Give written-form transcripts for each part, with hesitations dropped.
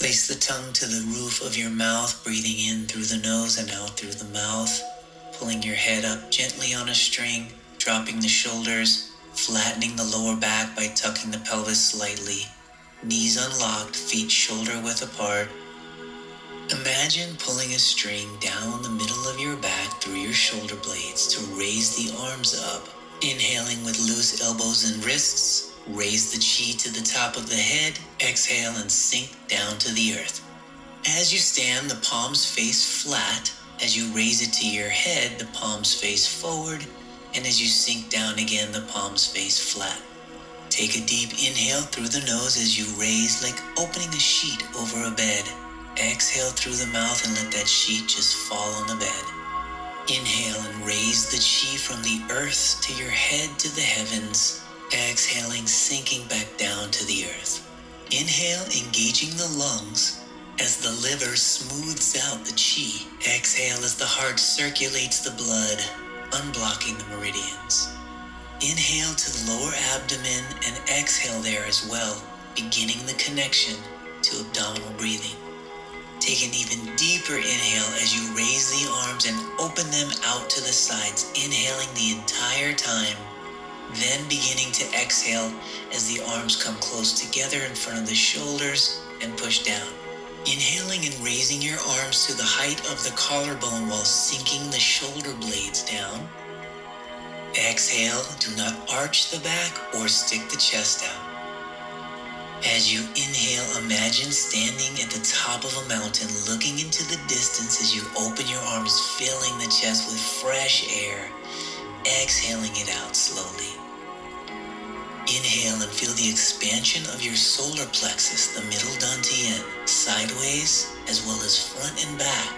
Place the tongue to the roof of your mouth, breathing in through the nose and out through the mouth. Pulling your head up gently on a string, dropping the shoulders, flattening the lower back by tucking the pelvis slightly. Knees unlocked, feet shoulder width apart. Imagine pulling a string down the middle of your back through your shoulder blades to raise the arms up. Inhaling with loose elbows and wrists. Raise the chi to the top of the head. Exhale and sink down to the earth. As you stand, the palms face flat. As you raise it to your head, the palms face forward. And as you sink down again, the palms face flat. Take a deep inhale through the nose as you raise, like opening a sheet over a bed. Exhale through the mouth and let that sheet just fall on the bed. Inhale and raise the chi from the earth to your head to the heavens. Exhaling, sinking back down to the earth. Inhale, engaging the lungs as the liver smooths out the chi. Exhale as the heart circulates the blood, unblocking the meridians. Inhale to the lower abdomen and exhale there as well, beginning the connection to abdominal breathing. Take an even deeper inhale as you raise the arms and open them out to the sides, inhaling the entire time, then beginning to exhale as the arms come close together in front of the shoulders and push down. Inhaling and raising your arms to the height of the collarbone while sinking the shoulder blades down. Exhale, do not arch the back or stick the chest out. As you inhale, imagine standing at the top of a mountain, looking into the distance as you open your arms, filling the chest with fresh air, exhaling it out slowly. Inhale and feel the expansion of your solar plexus, the middle dantian, sideways as well as front and back,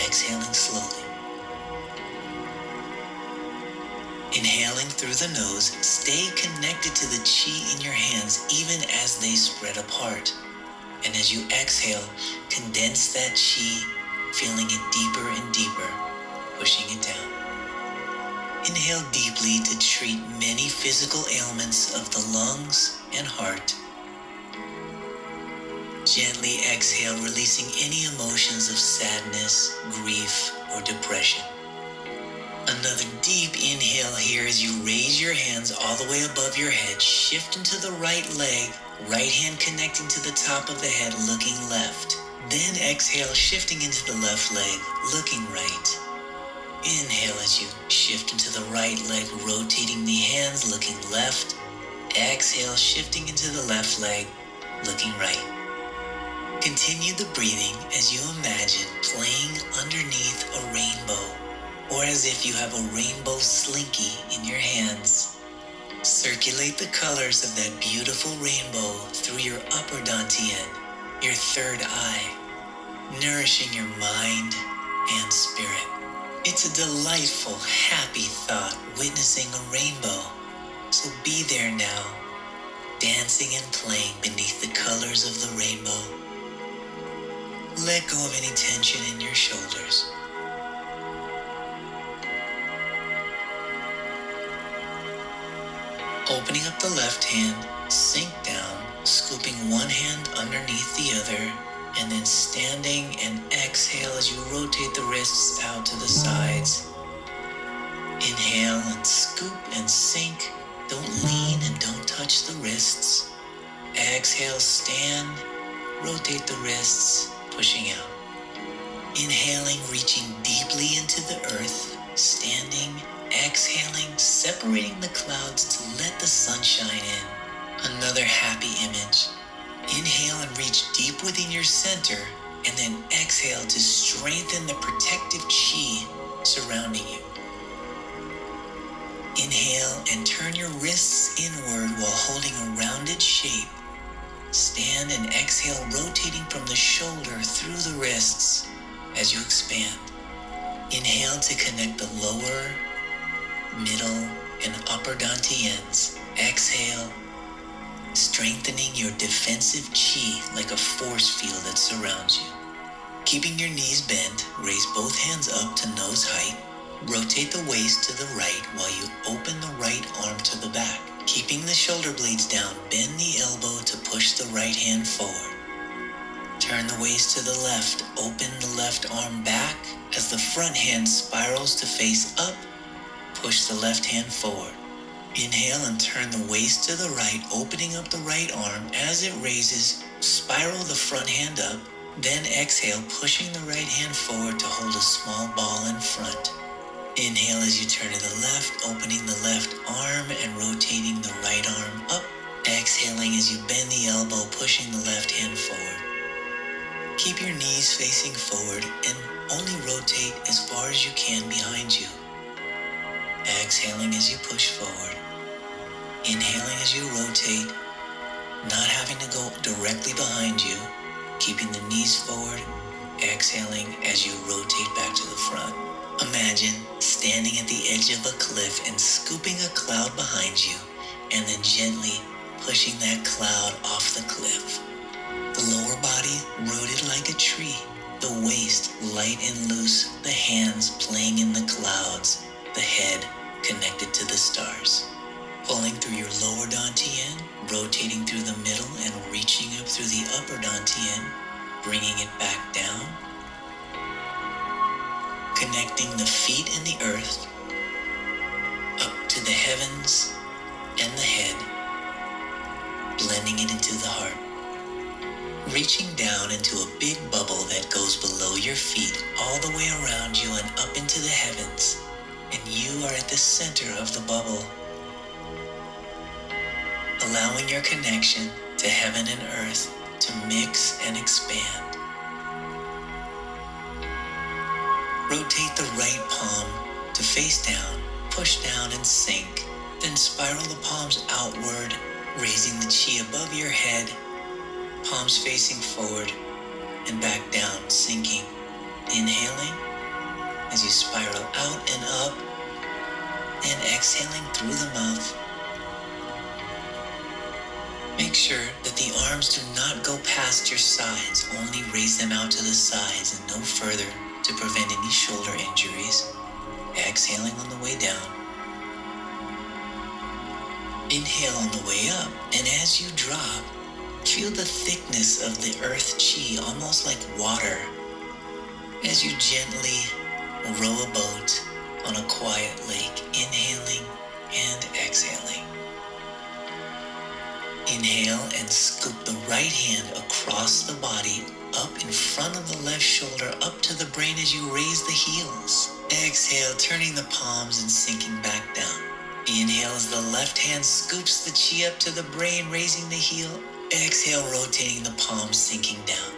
exhaling slowly. Inhaling through the nose, stay connected to the chi in your hands even as they spread apart. And as you exhale, condense that chi, feeling it deeper and deeper, pushing it down. Inhale deeply to treat many physical ailments of the lungs and heart. Gently exhale, releasing any emotions of sadness, grief, or depression. Another deep inhale here as you raise your hands all the way above your head, shift into the right leg, right hand connecting to the top of the head, looking left. Then exhale, shifting into the left leg, looking right. Inhale as you shift into the right leg, rotating the hands, looking left. Exhale, shifting into the left leg, looking right. Continue the breathing as you imagine playing underneath a rainbow, or as if you have a rainbow slinky in your hands. Circulate the colors of that beautiful rainbow through your upper dantian, your third eye, nourishing your mind and spirit. It's a delightful, happy thought witnessing a rainbow. So be there now, dancing and playing beneath the colors of the rainbow. Let go of any tension in your shoulders. Opening up the left hand, sink down, scooping one hand underneath the other, and then standing and exhale as you rotate the wrists out to the sides. Inhale and scoop and sink. Don't lean and don't touch the wrists. Exhale, stand, rotate the wrists, pushing out. Inhaling, reaching deeply into the earth, standing, exhaling, separating the clouds to let the sun shine in. Another happy image. Inhale and reach deep within your center, and then exhale to strengthen the protective chi surrounding you. Inhale and turn your wrists inward while holding a rounded shape. Stand and exhale, rotating from the shoulder through the wrists as you expand. Inhale to connect the lower, middle, and upper dantians. Exhale, strengthening your defensive chi like a force field that surrounds you. Keeping your knees bent, raise both hands up to nose height. Rotate the waist to the right while you open the right arm to the back. Keeping the shoulder blades down, bend the elbow to push the right hand forward. Turn the waist to the left. Open the left arm back as the front hand spirals to face up. Push the left hand forward. Inhale and turn the waist to the right, opening up the right arm. As it raises, spiral the front hand up. Then exhale, pushing the right hand forward to hold a small ball in front. Inhale as you turn to the left, opening the left arm and rotating the right arm up. Exhaling as you bend the elbow, pushing the left hand forward. Keep your knees facing forward and only rotate as far as you can behind you. Exhaling as you push forward. Inhaling as you rotate, not having to go directly behind you, keeping the knees forward. Exhaling as you rotate back to the front. Imagine standing at the edge of a cliff and scooping a cloud behind you, and then gently pushing that cloud off the cliff. The lower body rooted like a tree, the waist light and loose, the hands playing in the clouds, the head connected to the stars. Pulling through your lower dantian, rotating through the middle and reaching up through the upper dantian, bringing it back down. Connecting the feet and the earth, up to the heavens and the head, blending it into the heart. Reaching down into a big bubble that goes below your feet, all the way around you and up into the heavens, and you are at the center of the bubble. Allowing your connection to heaven and earth to mix and expand. Rotate the right palm to face down, push down and sink, then spiral the palms outward, raising the chi above your head, palms facing forward and back down, sinking. Inhaling as you spiral out and up, and exhaling through the mouth. Make sure that the arms do not go past your sides, only raise them out to the sides and no further to prevent any shoulder injuries. Exhaling on the way down. Inhale on the way up, and as you drop, feel the thickness of the earth chi, almost like water, as you gently row a boat on a quiet lake, inhaling and exhaling. Inhale and scoop the right hand across the body, up in front of the left shoulder, up to the brain as you raise the heels. Exhale, turning the palms and sinking back down. Inhale as the left hand scoops the chi up to the brain, raising the heel. Exhale, rotating the palms, sinking down.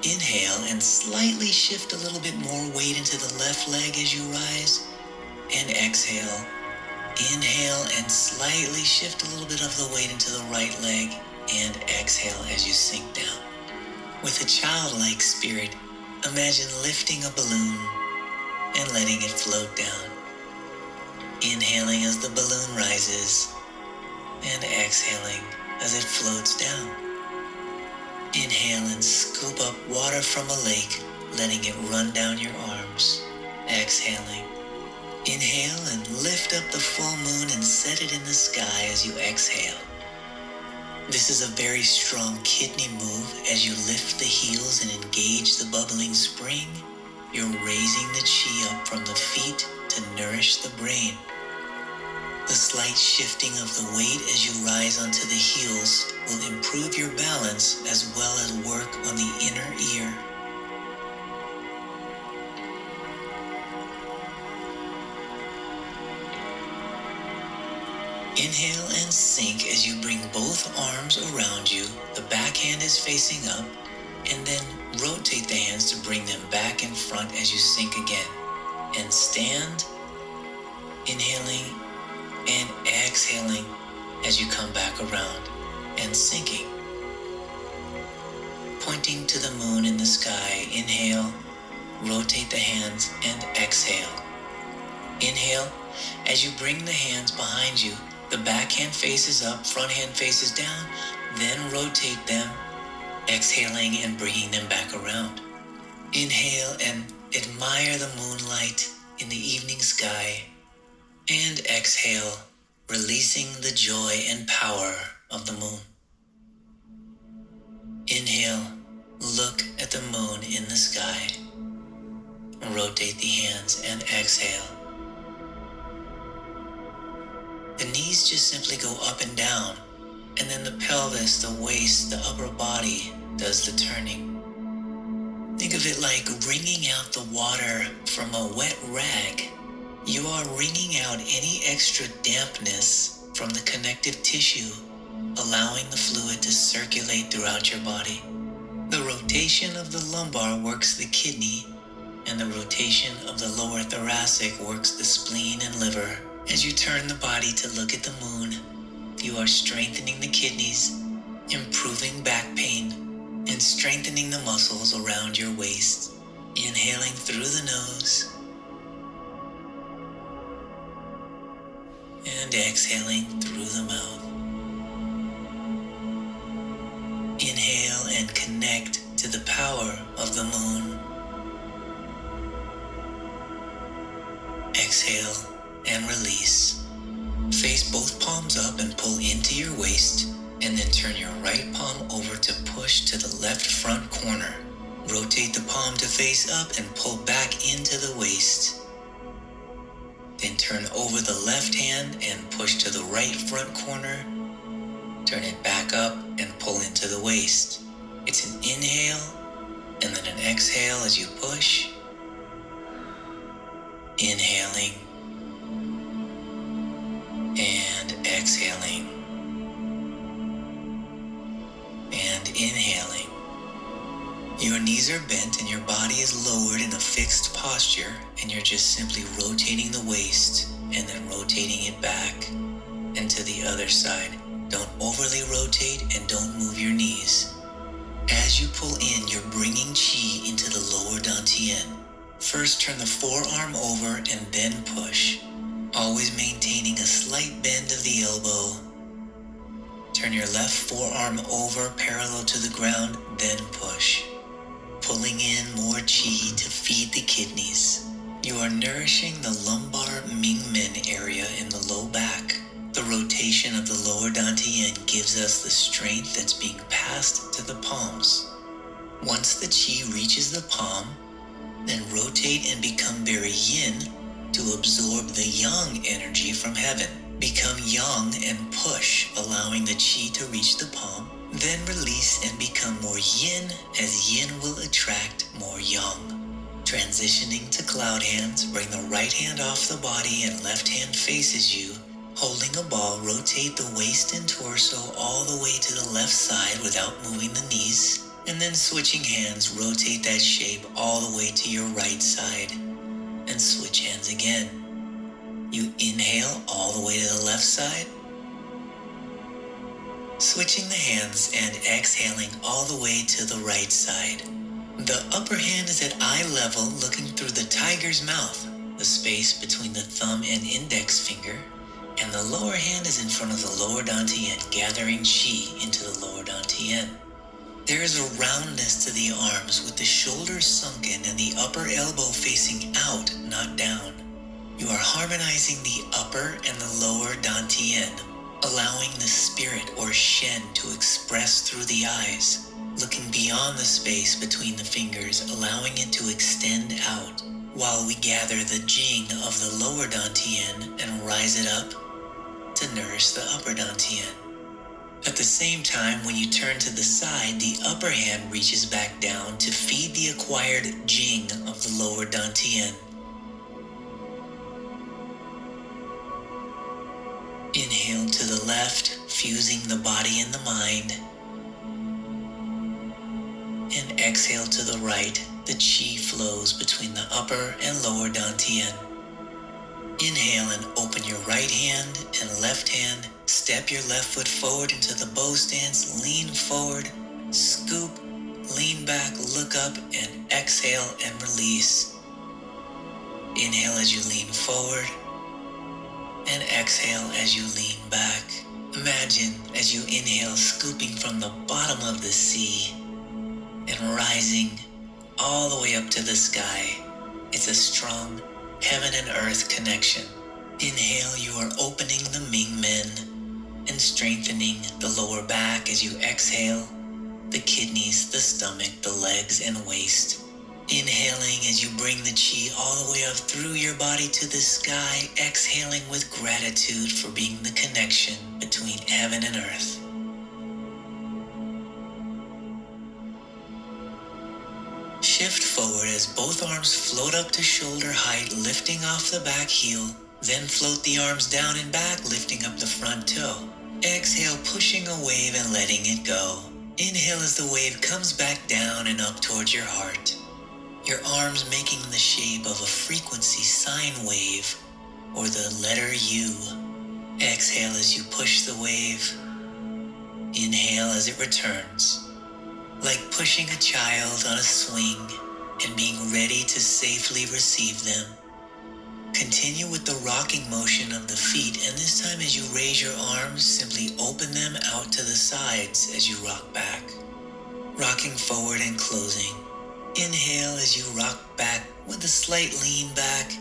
Inhale and slightly shift a little bit more weight into the left leg as you rise. And exhale. Inhale and slightly shift a little bit of the weight into the right leg. And exhale as you sink down. With a childlike spirit, imagine lifting a balloon and letting it float down. Inhaling as the balloon rises and exhaling as it floats down. Inhale and scoop up water from a lake, letting it run down your arms. Exhaling. Inhale and lift up the full moon and set it in the sky as you exhale. This is a very strong kidney move. As you lift the heels and engage the bubbling spring, you're raising the chi up from the feet to nourish the brain. The slight shifting of the weight as you rise onto the heels will improve your balance as well as work on the inner ear. Inhale and sink as you bring both arms around you. The back hand is facing up, and then rotate the hands to bring them back in front as you sink again. And stand, inhaling and exhaling as you come back around and sinking. Pointing to the moon in the sky, inhale, rotate the hands and exhale. Inhale, as you bring the hands behind you, the back hand faces up, front hand faces down, then rotate them, exhaling and bringing them back around. Inhale and admire the moonlight in the evening sky, and exhale, releasing the joy and power of the moon. Inhale, Look at the moon in the sky. Rotate the hands and exhale. The knees just simply go up and down, and then the pelvis, the waist, the upper body does the turning. Think of it like wringing out the water from a wet rag. You are wringing out any extra dampness from the connective tissue, allowing the fluid to circulate throughout your body. The rotation of the lumbar works the kidney, and the rotation of the lower thoracic works the spleen and liver. As you turn the body to look at the moon, you are strengthening the kidneys, improving back pain, and strengthening the muscles around your waist. Inhaling through the nose and exhaling through the mouth. Inhale and connect to the power of the moon. Exhale and release. Face both palms up and pull into your waist, and then turn your right palm over to push to the left front corner. Rotate the palm to face up and pull back into the waist. Then turn over the left hand and push to the right front corner. Turn it back up and pull into the waist. It's an inhale and then an exhale as you push. Inhaling and exhaling and inhaling. Your knees are bent and your body is lowered in a fixed posture, and you're just simply rotating the waist and then rotating it back and to the other side. Don't overly rotate and don't move your knees. As you pull in, you're bringing chi into the lower dantian. First, turn the forearm over and then push, always maintaining a slight bend of the elbow. Turn your left forearm over parallel to the ground, then push, pulling in more chi to feed the kidneys. You are nourishing the lumbar Mingmen area in the low back. The rotation of the lower dantian gives us the strength that's being passed to the palms. Once the chi reaches the palm, then rotate and become very yin to absorb the yang energy from heaven. Become yang and push, allowing the chi to reach the palm. Then release and become more yin, as yin will attract more yang. Transitioning to cloud hands, bring the right hand off the body and left hand faces you. Holding a ball, rotate the waist and torso all the way to the left side without moving the knees. And then switching hands, rotate that shape all the way to your right side. And switch hands again. You inhale all the way to the left side. Switching the hands and exhaling all the way to the right side. The upper hand is at eye level, looking through the tiger's mouth, the space between the thumb and index finger. And the lower hand is in front of the lower dantian, gathering chi into the lower dantian. There is a roundness to the arms with the shoulders sunken and the upper elbow facing out, not down. You are harmonizing the upper and the lower dantian, allowing the spirit or shen to express through the eyes, looking beyond the space between the fingers, allowing it to extend out, while we gather the jing of the lower dantian and rise it up to nourish the upper dantian. At the same time, when you turn to the side, the upper hand reaches back down to feed the acquired jing of the lower dantian. Inhale to the left, fusing the body and the mind. And exhale to the right, the chi flows between the upper and lower dantian. Inhale and open your right hand and left hand. Step your left foot forward into the bow stance, lean forward, scoop, lean back, look up, and exhale and release. Inhale as you lean forward, and exhale as you lean back. Imagine as you inhale, scooping from the bottom of the sea and rising all the way up to the sky. It's a strong heaven and earth connection. Inhale, you are opening the Mingmen and strengthening the lower back as you exhale. the kidneys, the stomach, the legs, and waist. Inhaling as you bring the chi all the way up through your body to the sky, exhaling with gratitude for being the connection between heaven and earth. Shift forward as both arms float up to shoulder height, lifting off the back heel. Then float the arms down and back, lifting up the front toe. Exhale, pushing a wave and letting it go. Inhale as the wave comes back down and up towards your heart. Your arms making the shape of a frequency sine wave, or the letter U. Exhale as you push the wave. Inhale as it returns. Like pushing a child on a swing and being ready to safely receive them. Continue with the rocking motion of the feet, and this time as you raise your arms, simply open them out to the sides as you rock back. Rocking forward and closing. Inhale as you rock back with a slight lean back.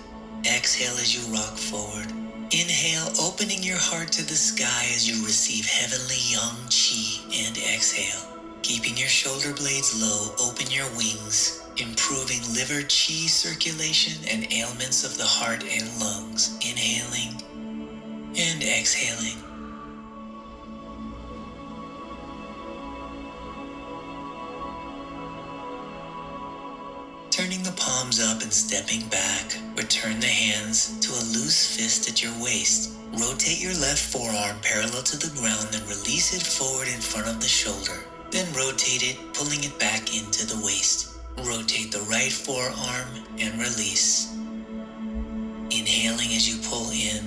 Exhale as you rock forward. Inhale, opening your heart to the sky as you receive heavenly young chi, and exhale. Keeping your shoulder blades low, open your wings, improving liver chi circulation and ailments of the heart and lungs. Inhaling and exhaling. Turning the palms up and stepping back, return the hands to a loose fist at your waist. Rotate your left forearm parallel to the ground, then release it forward in front of the shoulder. Then rotate it, pulling it back into the waist. Rotate the right forearm and release. Inhaling as you pull in,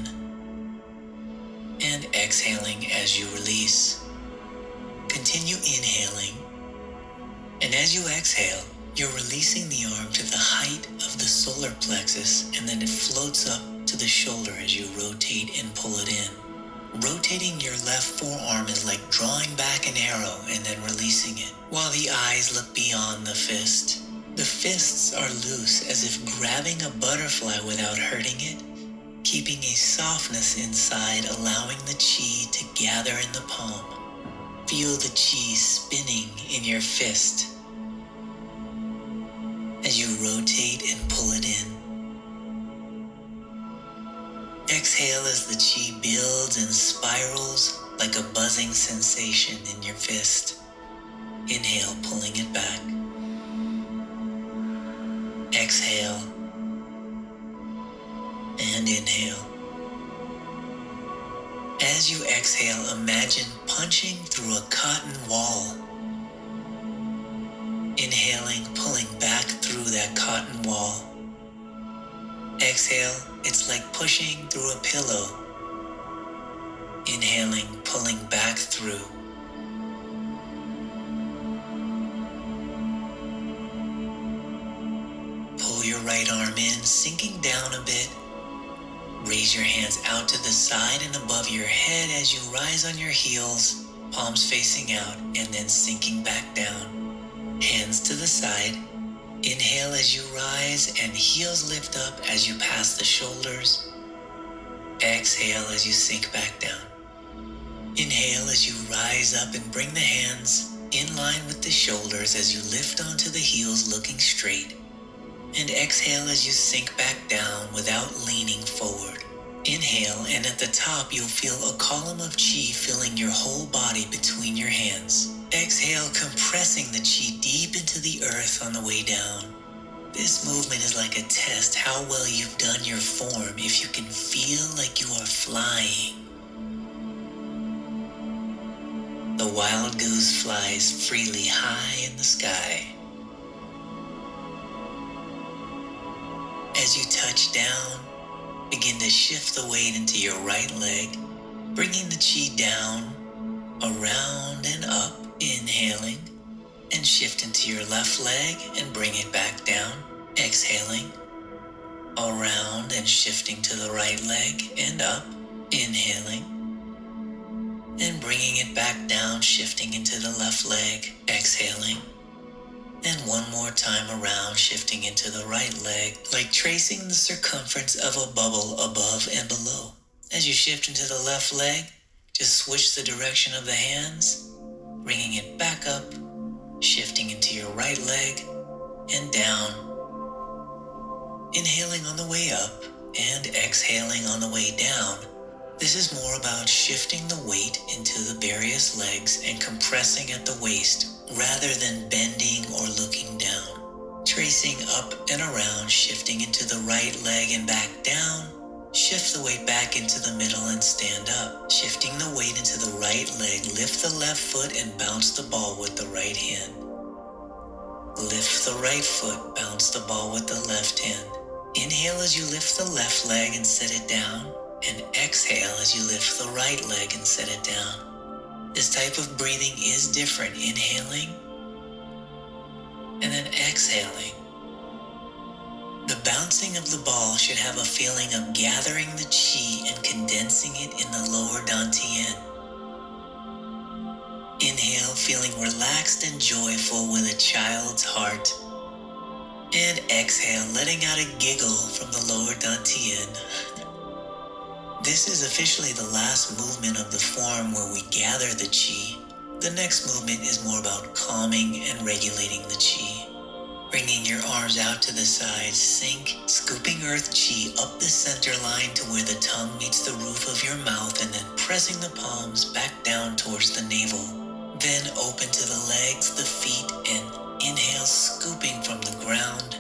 and exhaling as you release. Continue inhaling, and as you exhale, you're releasing the arm to the height of the solar plexus, and then it floats up to the shoulder as you rotate and pull it in. Rotating your left forearm is like drawing back an arrow and then releasing it, while the eyes look beyond the fist. The fists are loose, as if grabbing a butterfly without hurting it, keeping a softness inside, allowing the chi to gather in the palm. Feel the chi spinning in your fist as you rotate and pull it in. Exhale as the chi builds and spirals like a buzzing sensation in your fist. Inhale, pulling it back. Exhale and inhale. As you exhale, imagine punching through a cotton wall. Inhaling, pulling back through that cotton wall. Exhale, it's like pushing through a pillow. Inhaling, pulling back through. Pull your right arm in, sinking down a bit. Raise your hands out to the side and above your head as you rise on your heels, palms facing out, and then sinking back down. Hands to the side. Inhale as you rise and heels lift up as you pass the shoulders. Exhale as you sink back down. Inhale as you rise up and bring the hands in line with the shoulders as you lift onto the heels looking straight. And exhale as you sink back down without leaning forward. Inhale, and at the top you'll feel a column of chi filling your whole body between your hands. Exhale, compressing the chi deep into the earth on the way down. This movement is like a test how well you've done your form, if you can feel like you are flying. The wild goose flies freely high in the sky. As you touch down, begin to shift the weight into your right leg, bringing the chi down, around and up, inhaling, and shift into your left leg and bring it back down, exhaling, around and shifting to the right leg and up, inhaling, and bringing it back down, shifting into the left leg, exhaling, and one more time around, shifting into the right leg, like tracing the circumference of a bubble above and below. As you shift into the left leg, just switch the direction of the hands, bringing it back up shifting into your right leg and down. Inhaling on the way up and exhaling on the way down. This is more about shifting the weight into the various legs and compressing at the waist rather than bending or looking down. Tracing up and around, shifting into the right leg and back down. Shift the weight back into the middle and stand up. Shifting the weight into the right leg, lift the left foot and bounce the ball with the right hand. Lift the right foot, bounce the ball with the left hand. Inhale as you lift the left leg and set it down, and exhale as you lift the right leg and set it down. This type of breathing is different, inhaling and then exhaling. The bouncing of the ball should have a feeling of gathering the chi and condensing it in the lower dantian. Inhale, feeling relaxed and joyful with a child's heart. And exhale, letting out a giggle from the lower dantian. This is officially the last movement of the form where we gather the chi. The next movement is more about calming and regulating the chi. Bringing your arms out to the sides, sink, scooping earth chi up the center line to where the tongue meets the roof of your mouth, and then pressing the palms back down towards the navel. Then open to the legs, the feet, and inhale, scooping from the ground.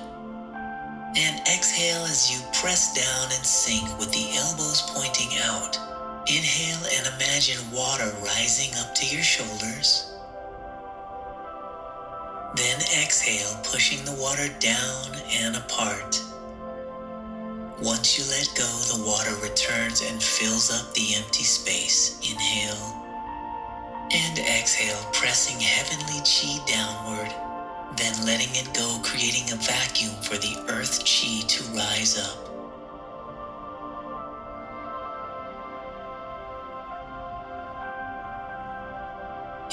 And exhale as you press down and sink with the elbows pointing out. Inhale and imagine water rising up to your shoulders. Then exhale, pushing the water down and apart. Once you let go, the water returns and fills up the empty space. Inhale and exhale, pressing heavenly chi downward, then letting it go, creating a vacuum for the earth chi to rise up.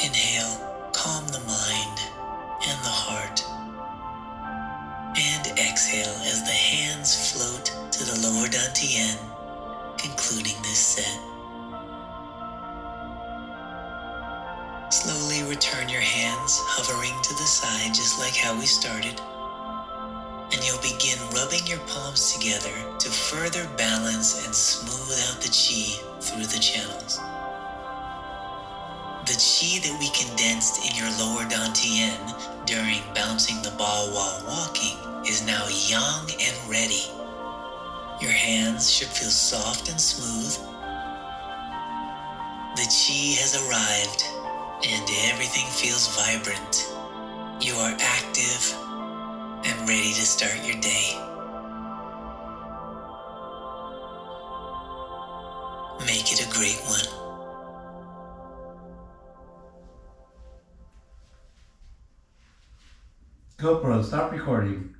Inhale, calm the mind and the heart. And exhale as the hands float to the lower dantian, concluding this set. Slowly return your hands, hovering to the side just like how we started. And you'll begin rubbing your palms together to further balance and smooth out the chi through the channels. The chi that we condensed in your lower dantian during bouncing the ball while walking is now young and ready. Your hands should feel soft and smooth. The chi has arrived and everything feels vibrant. You are active and ready to start your day. Make it a great one. GoPro, stop recording.